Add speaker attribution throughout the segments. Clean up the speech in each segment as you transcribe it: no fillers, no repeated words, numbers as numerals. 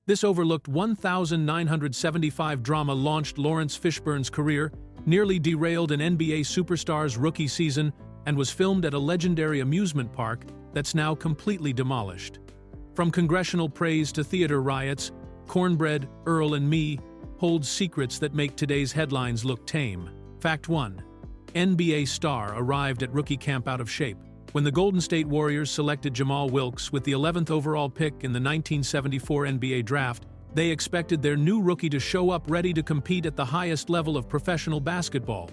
Speaker 1: This overlooked 1975 drama launched Laurence Fishburne's career, nearly derailed an NBA superstar's rookie season, and was filmed at a legendary amusement park that's now completely demolished. From congressional praise to theater riots, Cornbread, Earl and Me holds secrets that make today's headlines look tame. Fact 1. NBA star arrived at rookie camp out of shape. When the Golden State Warriors selected Jamal Wilkes with the 11th overall pick in the 1974 NBA draft, they expected their new rookie to show up ready to compete at the highest level of professional basketball.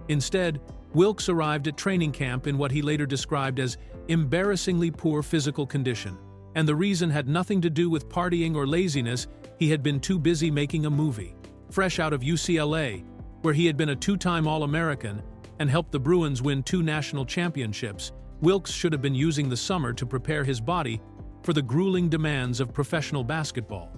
Speaker 1: Instead, Wilkes arrived at training camp in what he later described as embarrassingly poor physical condition. And the reason had nothing to do with partying or laziness. He had been too busy making a movie. Fresh out of UCLA, where he had been a two-time All-American and helped the Bruins win 2 national championships, Wilkes should have been using the summer to prepare his body for the grueling demands of professional basketball.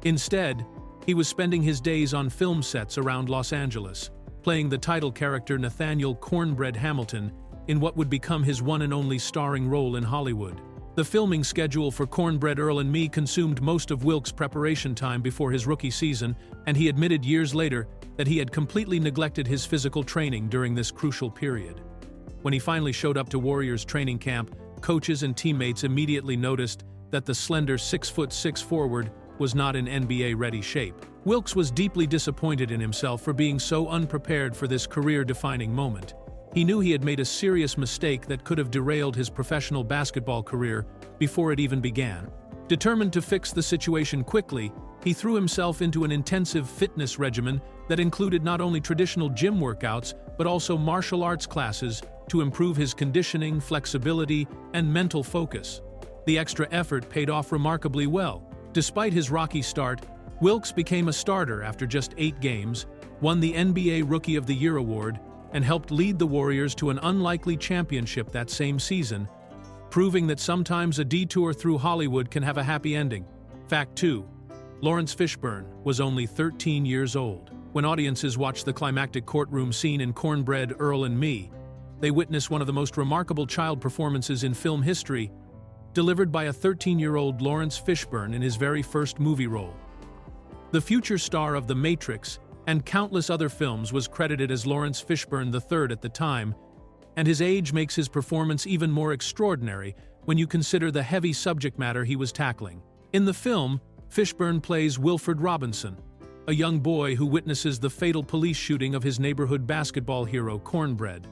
Speaker 1: Instead, he was spending his days on film sets around Los Angeles, playing the title character Nathaniel Cornbread Hamilton in what would become his one and only starring role in Hollywood. The filming schedule for Cornbread, Earl and Me consumed most of Wilkes' preparation time before his rookie season, and he admitted years later that he had completely neglected his physical training during this crucial period. When he finally showed up to Warriors training camp, coaches and teammates immediately noticed that the slender 6'6" forward was not in NBA-ready shape. Wilkes was deeply disappointed in himself for being so unprepared for this career-defining moment. He knew he had made a serious mistake that could have derailed his professional basketball career before it even began. Determined to fix the situation quickly, he threw himself into an intensive fitness regimen that included not only traditional gym workouts but also martial arts classes to improve his conditioning, flexibility, and mental focus. The extra effort paid off remarkably well. Despite his rocky start, Wilkes became a starter after just 8 games, won the NBA Rookie of the Year award, and helped lead the Warriors to an unlikely championship that same season, proving that sometimes a detour through Hollywood can have a happy ending. Fact 2. Laurence Fishburne was only 13 years old. When audiences watched the climactic courtroom scene in Cornbread, Earl and Me, they witnessed one of the most remarkable child performances in film history, delivered by a 13-year-old Laurence Fishburne in his very first movie role. The future star of The Matrix and countless other films was credited as Laurence Fishburne III at the time, and his age makes his performance even more extraordinary when you consider the heavy subject matter he was tackling. In the film, Fishburne plays Wilfred Robinson, a young boy who witnesses the fatal police shooting of his neighborhood basketball hero Cornbread.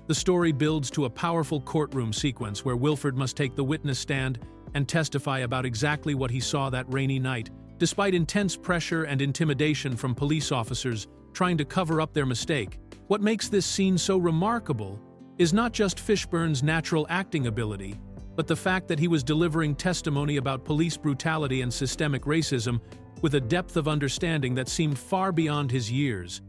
Speaker 1: The story builds to a powerful courtroom sequence where Wilfred must take the witness stand and testify about exactly what he saw that rainy night. Despite intense pressure and intimidation from police officers trying to cover up their mistake, what makes this scene so remarkable is not just Fishburne's natural acting ability, but the fact that he was delivering testimony about police brutality and systemic racism with a depth of understanding that seemed far beyond his years.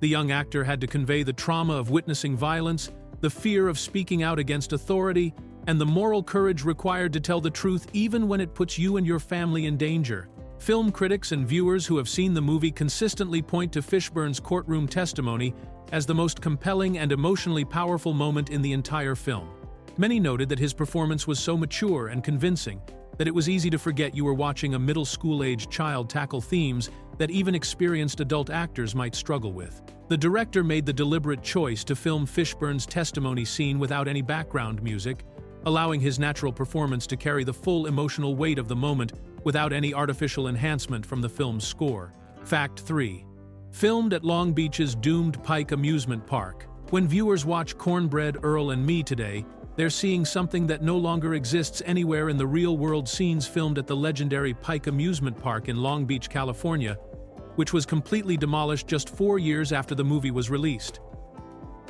Speaker 1: The young actor had to convey the trauma of witnessing violence, the fear of speaking out against authority, and the moral courage required to tell the truth even when it puts you and your family in danger. Film critics and viewers who have seen the movie consistently point to Fishburne's courtroom testimony as the most compelling and emotionally powerful moment in the entire film. Many noted that his performance was so mature and convincing that it was easy to forget you were watching a middle school-aged child tackle themes that even experienced adult actors might struggle with. The director made the deliberate choice to film Fishburne's testimony scene without any background music, allowing his natural performance to carry the full emotional weight of the moment without any artificial enhancement from the film's score. Fact 3. Filmed at Long Beach's doomed Pike amusement park. When viewers watch Cornbread, Earl and Me today, they're seeing something that no longer exists anywhere in the real-world scenes filmed at the legendary Pike amusement park in Long Beach, California, which was completely demolished just 4 years after the movie was released.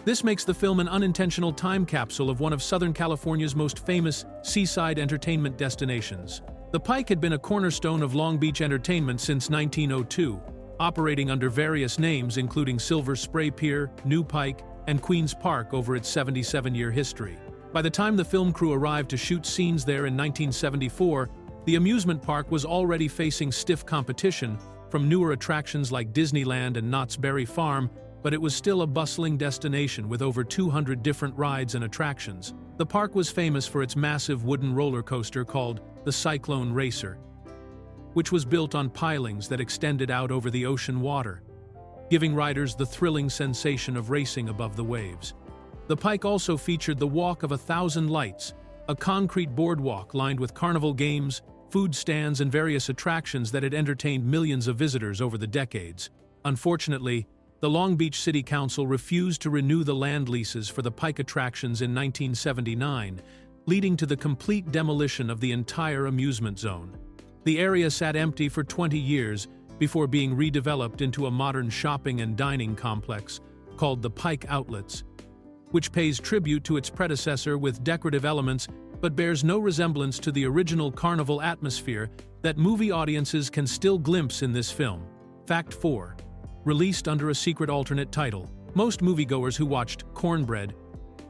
Speaker 1: This makes the film an unintentional time capsule of one of Southern California's most famous seaside entertainment destinations. The Pike had been a cornerstone of Long Beach entertainment since 1902, operating under various names including Silver Spray Pier, New Pike, and Queens Park over its 77-year history. By the time the film crew arrived to shoot scenes there in 1974, the amusement park was already facing stiff competition from newer attractions like Disneyland and Knott's Berry Farm, but it was still a bustling destination with over 200 different rides and attractions. The park was famous for its massive wooden roller coaster called the Cyclone Racer, which was built on pilings that extended out over the ocean water, giving riders the thrilling sensation of racing above the waves. The pike also featured the Walk of 1,000 Lights, a concrete boardwalk lined with carnival games, food stands, and various attractions that had entertained millions of visitors over the decades. Unfortunately, the Long Beach City Council refused to renew the land leases for the pike attractions in 1979, leading to the complete demolition of the entire amusement zone. The area sat empty for 20 years before being redeveloped into a modern shopping and dining complex called the Pike Outlets, which pays tribute to its predecessor with decorative elements but bears no resemblance to the original carnival atmosphere that movie audiences can still glimpse in this film. Fact 4. Released under a secret alternate title. Most moviegoers who watched Cornbread,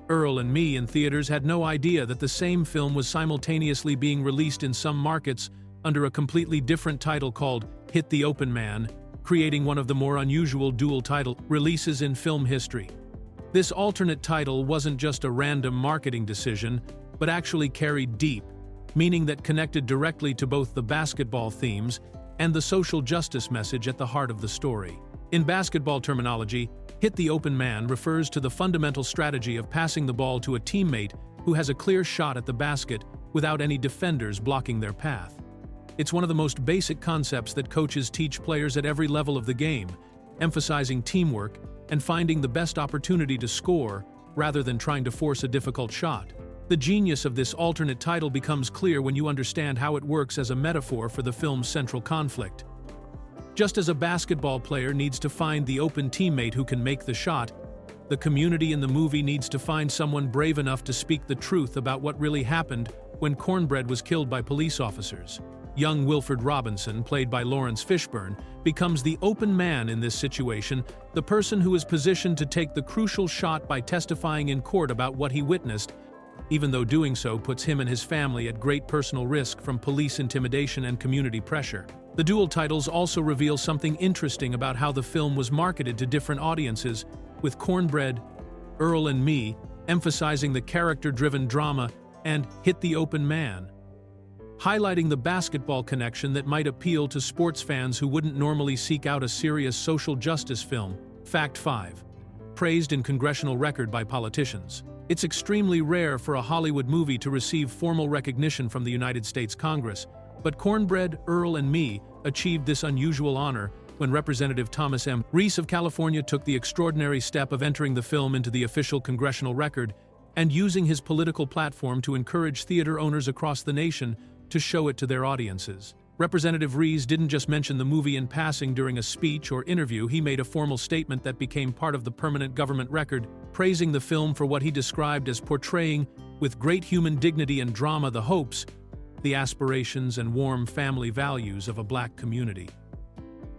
Speaker 1: Earl and Me in theaters had no idea that the same film was simultaneously being released in some markets under a completely different title called Hit the Open Man, creating one of the more unusual dual title releases in film history. This alternate title wasn't just a random marketing decision, but actually carried deep, meaning that connected directly to both the basketball themes and the social justice message at the heart of the story. In basketball terminology, hit the open man refers to the fundamental strategy of passing the ball to a teammate who has a clear shot at the basket without any defenders blocking their path. It's one of the most basic concepts that coaches teach players at every level of the game, emphasizing teamwork and finding the best opportunity to score rather than trying to force a difficult shot. The genius of this alternate title becomes clear when you understand how it works as a metaphor for the film's central conflict. Just as a basketball player needs to find the open teammate who can make the shot, the community in the movie needs to find someone brave enough to speak the truth about what really happened when Cornbread was killed by police officers. Young Wilford Robinson, played by Laurence Fishburne, becomes the open man in this situation, the person who is positioned to take the crucial shot by testifying in court about what he witnessed, even though doing so puts him and his family at great personal risk from police intimidation and community pressure. The dual titles also reveal something interesting about how the film was marketed to different audiences, with Cornbread, Earl and Me emphasizing the character-driven drama and Hit the Open Man, highlighting the basketball connection that might appeal to sports fans who wouldn't normally seek out a serious social justice film. Fact 5. Praised in Congressional Record by politicians. It's extremely rare for a Hollywood movie to receive formal recognition from the United States Congress, but Cornbread, Earl and Me achieved this unusual honor when Representative Thomas M. Reese of California took the extraordinary step of entering the film into the official Congressional Record and using his political platform to encourage theater owners across the nation to show it to their audiences. Representative Reese didn't just mention the movie in passing during a speech or interview. He made a formal statement that became part of the permanent government record, praising the film for what he described as portraying, with great human dignity and drama, the hopes, the aspirations, and warm family values of a Black community.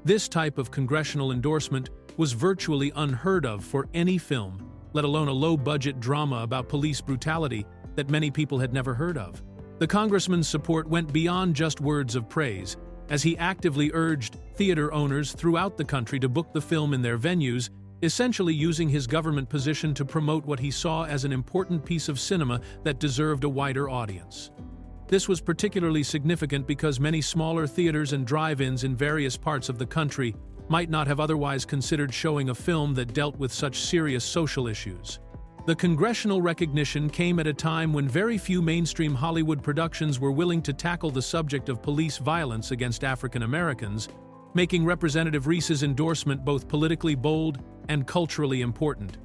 Speaker 1: This type of congressional endorsement was virtually unheard of for any film, let alone a low-budget drama about police brutality that many people had never heard of. The congressman's support went beyond just words of praise, as he actively urged theater owners throughout the country to book the film in their venues, essentially using his government position to promote what he saw as an important piece of cinema that deserved a wider audience. This was particularly significant because many smaller theaters and drive-ins in various parts of the country might not have otherwise considered showing a film that dealt with such serious social issues. The congressional recognition came at a time when very few mainstream Hollywood productions were willing to tackle the subject of police violence against African Americans, making Representative Reese's endorsement both politically bold and culturally important.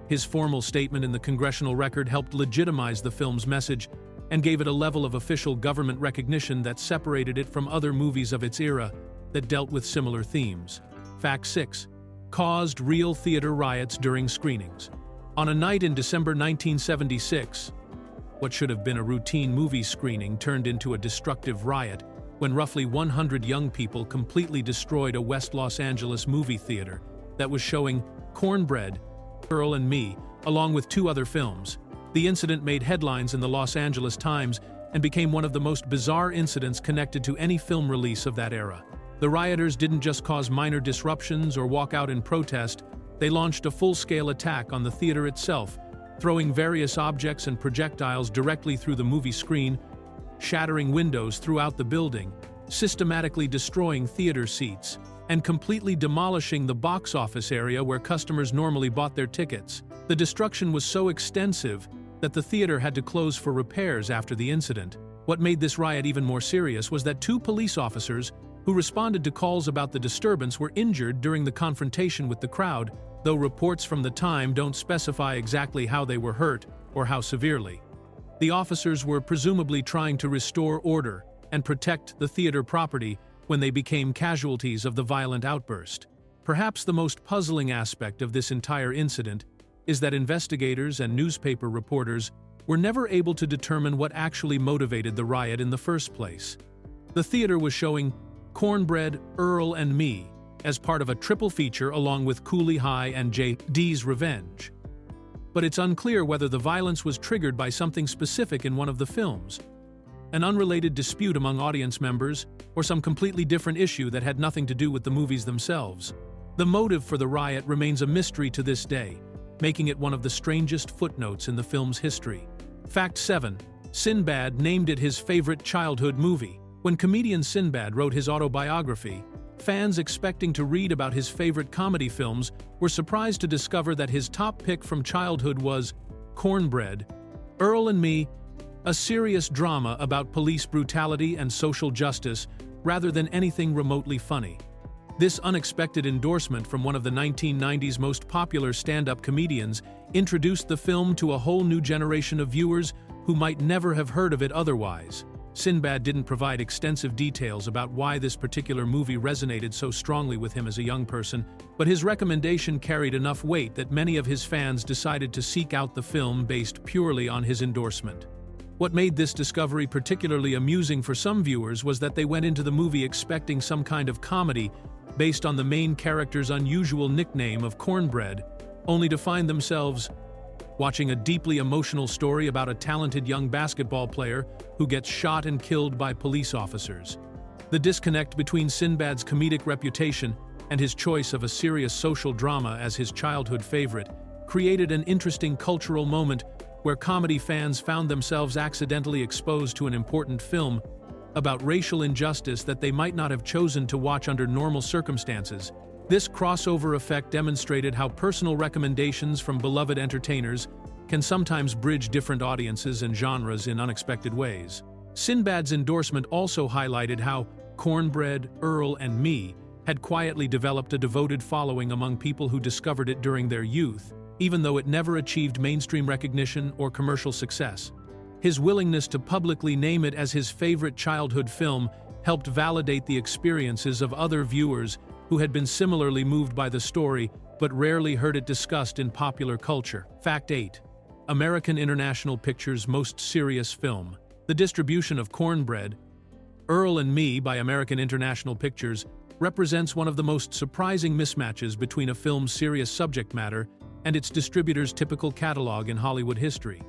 Speaker 1: His formal statement in the Congressional Record helped legitimize the film's message and gave it a level of official government recognition that separated it from other movies of its era that dealt with similar themes. Fact 6. Caused real theater riots during screenings. On a night in December 1976, what should have been a routine movie screening turned into a destructive riot when roughly 100 young people completely destroyed a West Los Angeles movie theater that was showing Cornbread, Earl and Me, along with 2 other films. The incident made headlines in the Los Angeles Times and became one of the most bizarre incidents connected to any film release of that era. The rioters didn't just cause minor disruptions or walk out in protest. They launched a full-scale attack on the theater itself, throwing various objects and projectiles directly through the movie screen, shattering windows throughout the building, systematically destroying theater seats, and completely demolishing the box office area where customers normally bought their tickets. The destruction was so extensive that the theater had to close for repairs after the incident. What made this riot even more serious was that 2 police officers who responded to calls about the disturbance were injured during the confrontation with the crowd, though reports from the time don't specify exactly how they were hurt or how severely. The officers were presumably trying to restore order and protect the theater property when they became casualties of the violent outburst. Perhaps the most puzzling aspect of this entire incident is that investigators and newspaper reporters were never able to determine what actually motivated the riot in the first place. The theater was showing Cornbread, Earl and Me as part of a triple feature along with Cooley High and J.D.'s Revenge. But it's unclear whether the violence was triggered by something specific in one of the films, an unrelated dispute among audience members, or some completely different issue that had nothing to do with the movies themselves. The motive for the riot remains a mystery to this day, making it one of the strangest footnotes in the film's history. Fact 7. Sinbad named it his favorite childhood movie. When comedian Sinbad wrote his autobiography, fans expecting to read about his favorite comedy films were surprised to discover that his top pick from childhood was Cornbread, Earl and Me, a serious drama about police brutality and social justice rather than anything remotely funny. This unexpected endorsement from one of the 1990s most popular stand-up comedians introduced the film to a whole new generation of viewers who might never have heard of it otherwise. Sinbad didn't provide extensive details about why this particular movie resonated so strongly with him as a young person, but his recommendation carried enough weight that many of his fans decided to seek out the film based purely on his endorsement. What made this discovery particularly amusing for some viewers was that they went into the movie expecting some kind of comedy based on the main character's unusual nickname of Cornbread, only to find themselves watching a deeply emotional story about a talented young basketball player who gets shot and killed by police officers. The disconnect between Sinbad's comedic reputation and his choice of a serious social drama as his childhood favorite created an interesting cultural moment where comedy fans found themselves accidentally exposed to an important film about racial injustice that they might not have chosen to watch under normal circumstances. This crossover effect demonstrated how personal recommendations from beloved entertainers can sometimes bridge different audiences and genres in unexpected ways. Sinbad's endorsement also highlighted how Cornbread, Earl and Me had quietly developed a devoted following among people who discovered it during their youth, even though it never achieved mainstream recognition or commercial success. His willingness to publicly name it as his favorite childhood film helped validate the experiences of other viewers who had been similarly moved by the story but rarely heard it discussed in popular culture. Fact 8. American International Pictures' most serious film. The distribution of Cornbread, Earl and Me by American International Pictures represents one of the most surprising mismatches between a film's serious subject matter and its distributor's typical catalog in Hollywood history.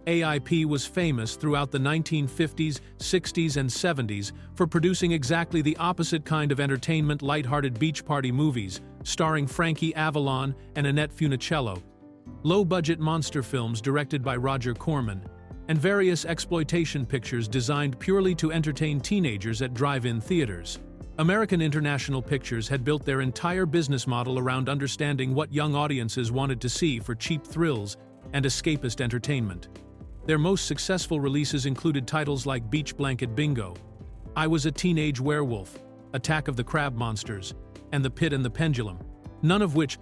Speaker 1: AIP was famous throughout the 1950s, 60s, and 70s for producing exactly the opposite kind of entertainment lighthearted beach party movies, starring Frankie Avalon and Annette Funicello, low-budget monster films directed by Roger Corman, and various exploitation pictures designed purely to entertain teenagers at drive-in theaters. American International Pictures had built their entire business model around understanding what young audiences wanted to see for cheap thrills and escapist entertainment. Their most successful releases included titles like Beach Blanket Bingo, I Was a Teenage Werewolf, Attack of the Crab Monsters, and The Pit and the Pendulum, none of which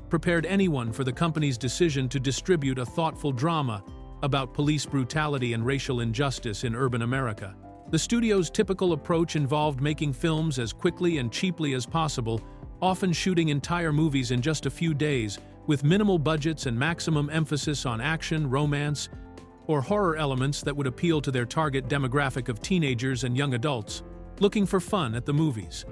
Speaker 1: prepared anyone for the company's decision to distribute a thoughtful drama about police brutality and racial injustice in urban America. The studio's typical approach involved making films as quickly and cheaply as possible, often shooting entire movies in just a few days, with minimal budgets and maximum emphasis on action, romance, or horror elements that would appeal to their target demographic of teenagers and young adults looking for fun at the movies.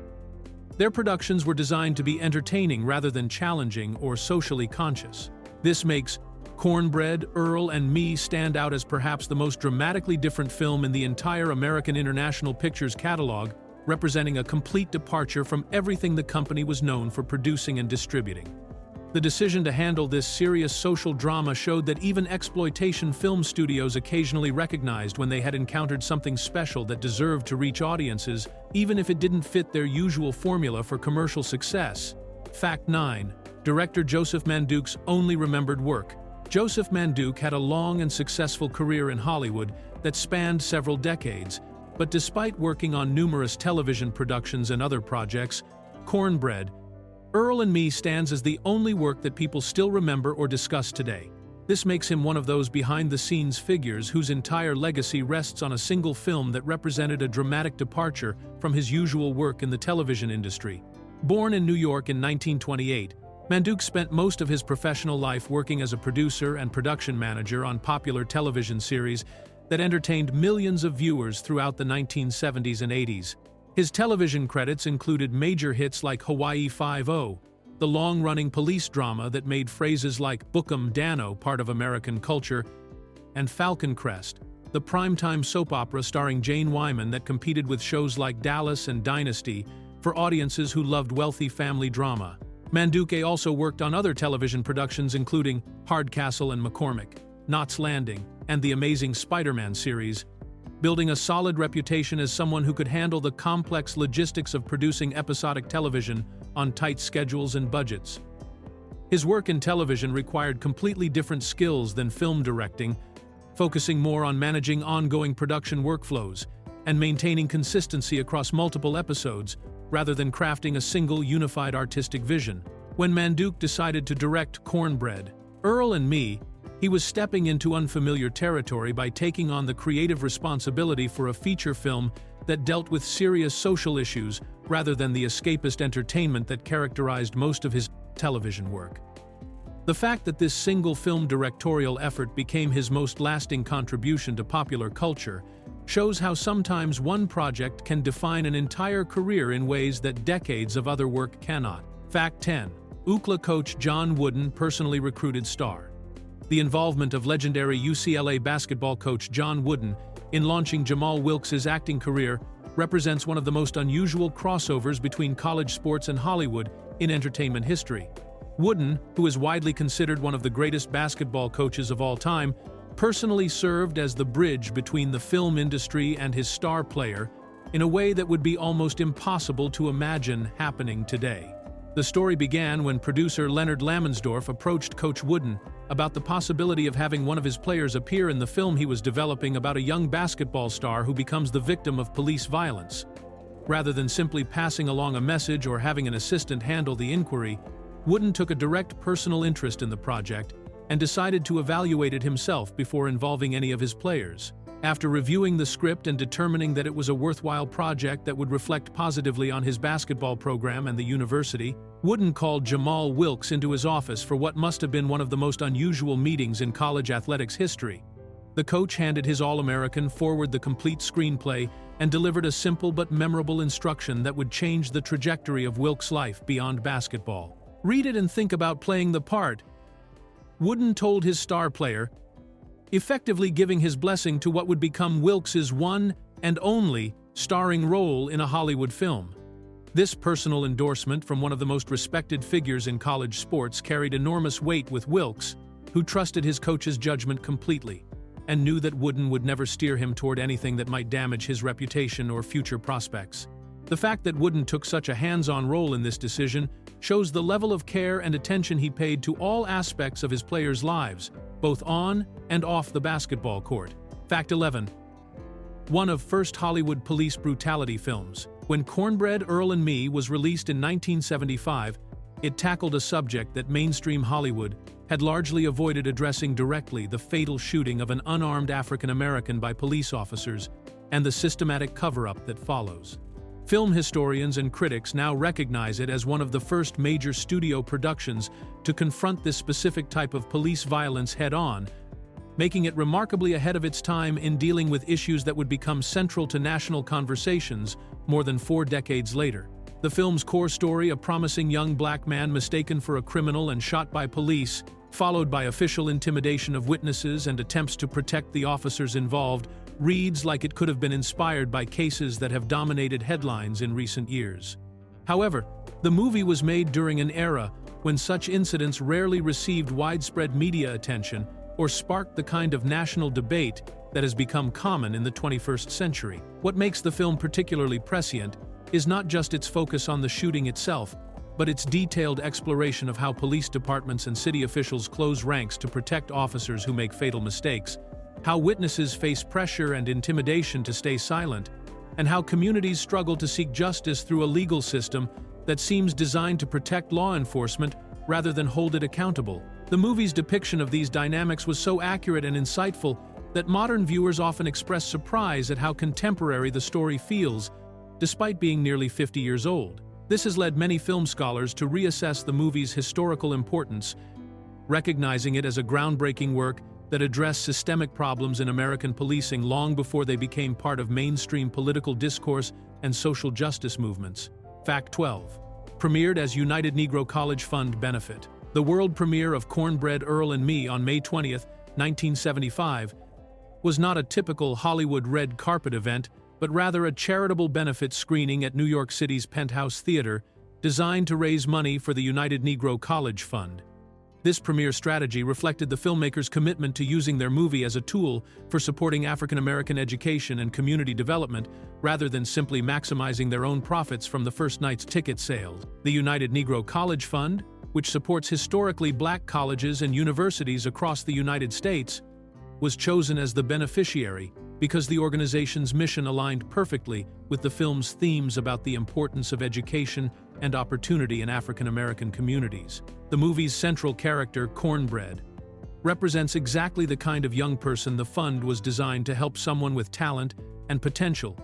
Speaker 1: Their productions were designed to be entertaining rather than challenging or socially conscious. This makes Cornbread, Earl and Me stand out as perhaps the most dramatically different film in the entire American International Pictures catalog, representing a complete departure from everything the company was known for producing and distributing. The decision to handle this serious social drama showed that even exploitation film studios occasionally recognized when they had encountered something special that deserved to reach audiences, even if it didn't fit their usual formula for commercial success. Fact 9. Director Joseph Manduke's only remembered work. Joseph Manduke had a long and successful career in Hollywood that spanned several decades, but despite working on numerous television productions and other projects, Cornbread, Earl and Me stands as the only work that people still remember or discuss today. This makes him one of those behind-the-scenes figures whose entire legacy rests on a single film that represented a dramatic departure from his usual work in the television industry. Born in New York in 1928, Manduke spent most of his professional life working as a producer and production manager on popular television series that entertained millions of viewers throughout the 1970s and 80s. His television credits included major hits like Hawaii Five-0, the long-running police drama that made phrases like "Book 'em Dano" part of American culture, and Falcon Crest, the primetime soap opera starring Jane Wyman that competed with shows like Dallas and Dynasty for audiences who loved wealthy family drama. Manduke also worked on other television productions including Hardcastle and McCormick, Knots Landing, and the Amazing Spider-Man series, building a solid reputation as someone who could handle the complex logistics of producing episodic television on tight schedules and budgets. His work in television required completely different skills than film directing, focusing more on managing ongoing production workflows and maintaining consistency across multiple episodes, rather than crafting a single unified artistic vision. When Manduke decided to direct Cornbread, Earl and Me, he was stepping into unfamiliar territory by taking on the creative responsibility for a feature film that dealt with serious social issues rather than the escapist entertainment that characterized most of his television work. The fact that this single film directorial effort became his most lasting contribution to popular culture shows how sometimes one project can define an entire career in ways that decades of other work cannot. Fact 10. UCLA coach John Wooden personally recruited star. The involvement of legendary UCLA basketball coach John Wooden in launching Jamal Wilkes' acting career represents one of the most unusual crossovers between college sports and Hollywood in entertainment history. Wooden, who is widely considered one of the greatest basketball coaches of all time, personally served as the bridge between the film industry and his star player in a way that would be almost impossible to imagine happening today. The story began when producer Leonard Lammensdorf approached Coach Wooden about the possibility of having one of his players appear in the film he was developing about a young basketball star who becomes the victim of police violence. Rather than simply passing along a message or having an assistant handle the inquiry, Wooden took a direct personal interest in the project and decided to evaluate it himself before involving any of his players. After reviewing the script and determining that it was a worthwhile project that would reflect positively on his basketball program and the university, Wooden called Jamal Wilkes into his office for what must have been one of the most unusual meetings in college athletics history. The coach handed his All-American forward the complete screenplay and delivered a simple but memorable instruction that would change the trajectory of Wilkes' life beyond basketball. "Read it and think about playing the part," Wooden told his star player, effectively giving his blessing to what would become Wilkes' one and only starring role in a Hollywood film. This personal endorsement from one of the most respected figures in college sports carried enormous weight with Wilkes, who trusted his coach's judgment completely, and knew that Wooden would never steer him toward anything that might damage his reputation or future prospects. The fact that Wooden took such a hands-on role in this decision shows the level of care and attention he paid to all aspects of his players' lives, both on and off the basketball court. Fact 11. One of first Hollywood police brutality films. When Cornbread, Earl and Me was released in 1975, it tackled a subject that mainstream Hollywood had largely avoided addressing directly: the fatal shooting of an unarmed African American by police officers and the systematic cover-up that follows. Film historians and critics now recognize it as one of the first major studio productions to confront this specific type of police violence head-on, making it remarkably ahead of its time in dealing with issues that would become central to national conversations more than 4 decades later. The film's core story, a promising young black man mistaken for a criminal and shot by police, followed by official intimidation of witnesses and attempts to protect the officers involved, reads like it could have been inspired by cases that have dominated headlines in recent years. However, the movie was made during an era when such incidents rarely received widespread media attention or sparked the kind of national debate that has become common in the 21st century. What makes the film particularly prescient is not just its focus on the shooting itself, but its detailed exploration of how police departments and city officials close ranks to protect officers who make fatal mistakes, how witnesses face pressure and intimidation to stay silent, and how communities struggle to seek justice through a legal system that seems designed to protect law enforcement rather than hold it accountable. The movie's depiction of these dynamics was so accurate and insightful that modern viewers often express surprise at how contemporary the story feels, despite being nearly 50 years old. This has led many film scholars to reassess the movie's historical importance, recognizing it as a groundbreaking work that addressed systemic problems in American policing long before they became part of mainstream political discourse and social justice movements. Fact 12. Premiered as United Negro College Fund benefit. The world premiere of Cornbread, Earl and Me on May 20, 1975, was not a typical Hollywood red carpet event, but rather a charitable benefit screening at New York City's Penthouse Theater, designed to raise money for the United Negro College Fund. This premiere strategy reflected the filmmakers' commitment to using their movie as a tool for supporting African American education and community development, rather than simply maximizing their own profits from the first night's ticket sales. The United Negro College Fund, which supports historically black colleges and universities across the United States, was chosen as the beneficiary because the organization's mission aligned perfectly with the film's themes about the importance of education and opportunity in African American communities. The movie's central character, Cornbread, represents exactly the kind of young person the fund was designed to help: someone with talent and potential,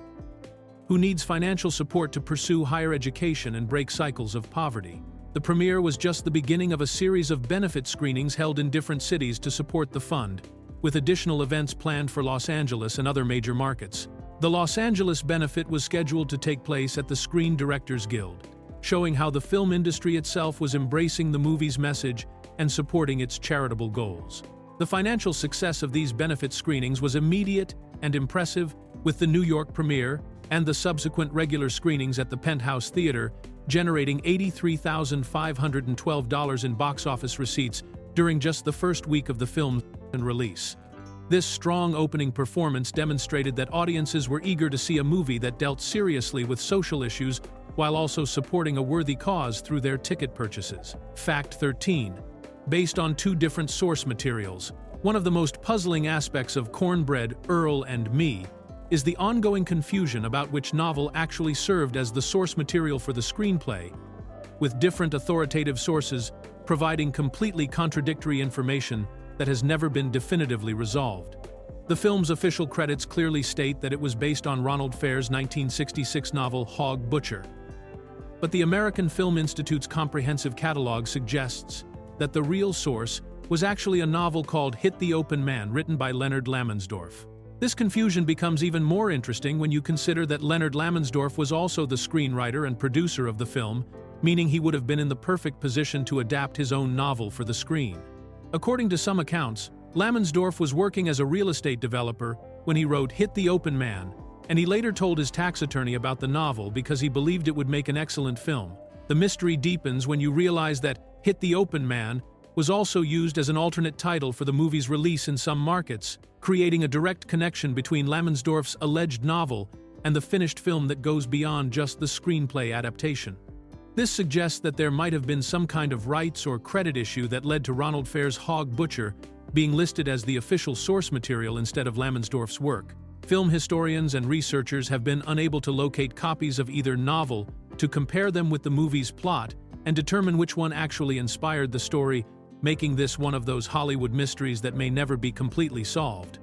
Speaker 1: who needs financial support to pursue higher education and break cycles of poverty. The premiere was just the beginning of a series of benefit screenings held in different cities to support the fund, with additional events planned for Los Angeles and other major markets. The Los Angeles benefit was scheduled to take place at the Screen Directors Guild, showing how the film industry itself was embracing the movie's message and supporting its charitable goals. The financial success of these benefit screenings was immediate and impressive, with the New York premiere and the subsequent regular screenings at the Penthouse Theater generating $83,512 in box office receipts during just the first week of the film's release. This strong opening performance demonstrated that audiences were eager to see a movie that dealt seriously with social issues while also supporting a worthy cause through their ticket purchases. Fact 13. Based on two different source materials. One of the most puzzling aspects of Cornbread, Earl and Me is the ongoing confusion about which novel actually served as the source material for the screenplay, with different authoritative sources providing completely contradictory information that has never been definitively resolved. The film's official credits clearly state that it was based on Ronald Fair's 1966 novel Hog Butcher. But the American Film Institute's comprehensive catalog suggests that the real source was actually a novel called Hit the Open Man, written by Leonard Lammensdorf. This confusion becomes even more interesting when you consider that Leonard Lammensdorf was also the screenwriter and producer of the film, meaning he would have been in the perfect position to adapt his own novel for the screen. According to some accounts, Lammensdorf was working as a real estate developer when he wrote Hit the Open Man, and he later told his tax attorney about the novel because he believed it would make an excellent film. The mystery deepens when you realize that Hit the Open Man was also used as an alternate title for the movie's release in some markets, creating a direct connection between Lammensdorf's alleged novel and the finished film that goes beyond just the screenplay adaptation. This suggests that there might have been some kind of rights or credit issue that led to Ronald Fair's Hog Butcher being listed as the official source material instead of Lammensdorf's work. Film historians and researchers have been unable to locate copies of either novel to compare them with the movie's plot and determine which one actually inspired the story, making this one of those Hollywood mysteries that may never be completely solved.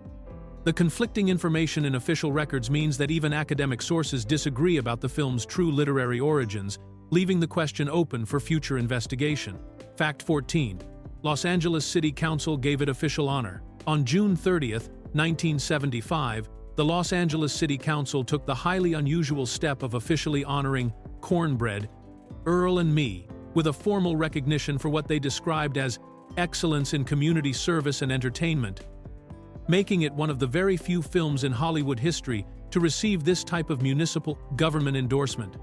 Speaker 1: The conflicting information in official records means that even academic sources disagree about the film's true literary origins, leaving the question open for future investigation. Fact 14. Los Angeles City Council gave it official honor. On June 30, 1975, the Los Angeles City Council took the highly unusual step of officially honoring Cornbread, Earl and Me, with a formal recognition for what they described as excellence in community service and entertainment, making it one of the very few films in Hollywood history to receive this type of municipal government endorsement.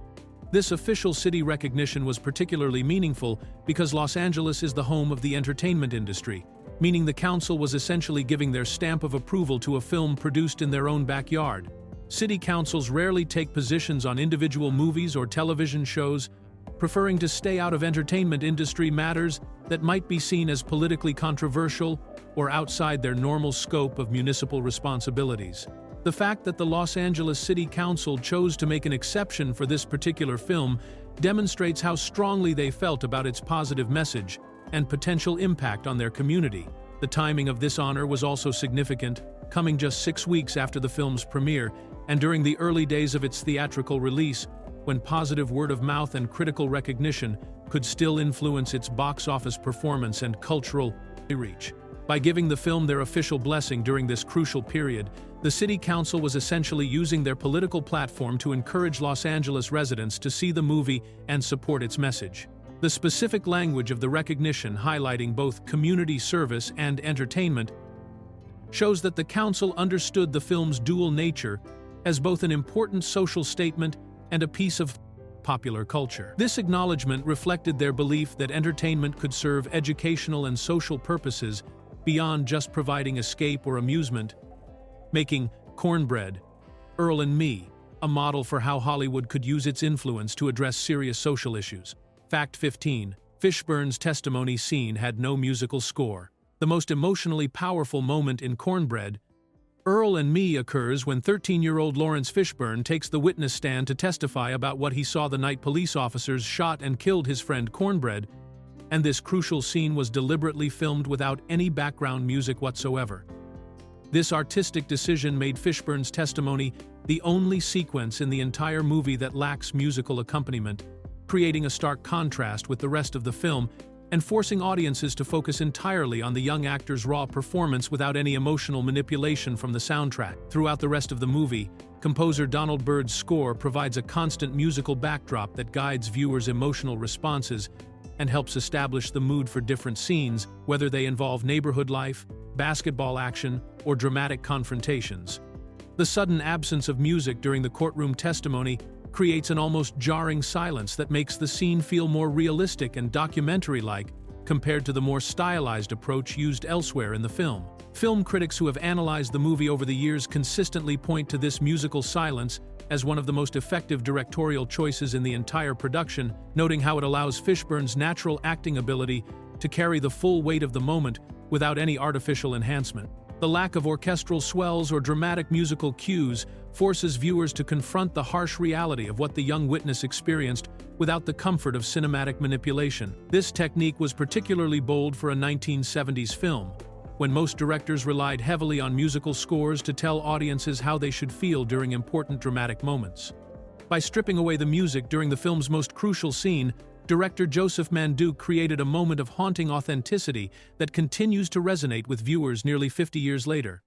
Speaker 1: This official city recognition was particularly meaningful because Los Angeles is the home of the entertainment industry, meaning the council was essentially giving their stamp of approval to a film produced in their own backyard. City councils rarely take positions on individual movies or television shows, preferring to stay out of entertainment industry matters that might be seen as politically controversial or outside their normal scope of municipal responsibilities. The fact that the Los Angeles City Council chose to make an exception for this particular film demonstrates how strongly they felt about its positive message and potential impact on their community. The timing of this honor was also significant, coming just 6 weeks after the film's premiere and during the early days of its theatrical release, when positive word of mouth and critical recognition could still influence its box office performance and cultural reach. By giving the film their official blessing during this crucial period, the City Council was essentially using their political platform to encourage Los Angeles residents to see the movie and support its message. The specific language of the recognition, highlighting both community service and entertainment, shows that the council understood the film's dual nature as both an important social statement and a piece of popular culture. This acknowledgement reflected their belief that entertainment could serve educational and social purposes beyond just providing escape or amusement, making Cornbread, Earl and Me a model for how Hollywood could use its influence to address serious social issues. Fact 15. Fishburne's testimony scene had no musical score. The most emotionally powerful moment in Cornbread, Earl and Me occurs when 13-year-old Laurence Fishburne takes the witness stand to testify about what he saw the night police officers shot and killed his friend Cornbread, and this crucial scene was deliberately filmed without any background music whatsoever. This artistic decision made Fishburne's testimony the only sequence in the entire movie that lacks musical accompaniment, creating a stark contrast with the rest of the film and forcing audiences to focus entirely on the young actor's raw performance without any emotional manipulation from the soundtrack. Throughout the rest of the movie, composer Donald Byrd's score provides a constant musical backdrop that guides viewers' emotional responses and helps establish the mood for different scenes, whether they involve neighborhood life, basketball action, or dramatic confrontations. The sudden absence of music during the courtroom testimony creates an almost jarring silence that makes the scene feel more realistic and documentary-like compared to the more stylized approach used elsewhere in the film. Film critics who have analyzed the movie over the years consistently point to this musical silence as one of the most effective directorial choices in the entire production, noting how it allows Fishburne's natural acting ability to carry the full weight of the moment without any artificial enhancement. The lack of orchestral swells or dramatic musical cues forces viewers to confront the harsh reality of what the young witness experienced without the comfort of cinematic manipulation. This technique was particularly bold for a 1970s film, when most directors relied heavily on musical scores to tell audiences how they should feel during important dramatic moments. By stripping away the music during the film's most crucial scene, director Joseph Manduke created a moment of haunting authenticity that continues to resonate with viewers nearly 50 years later.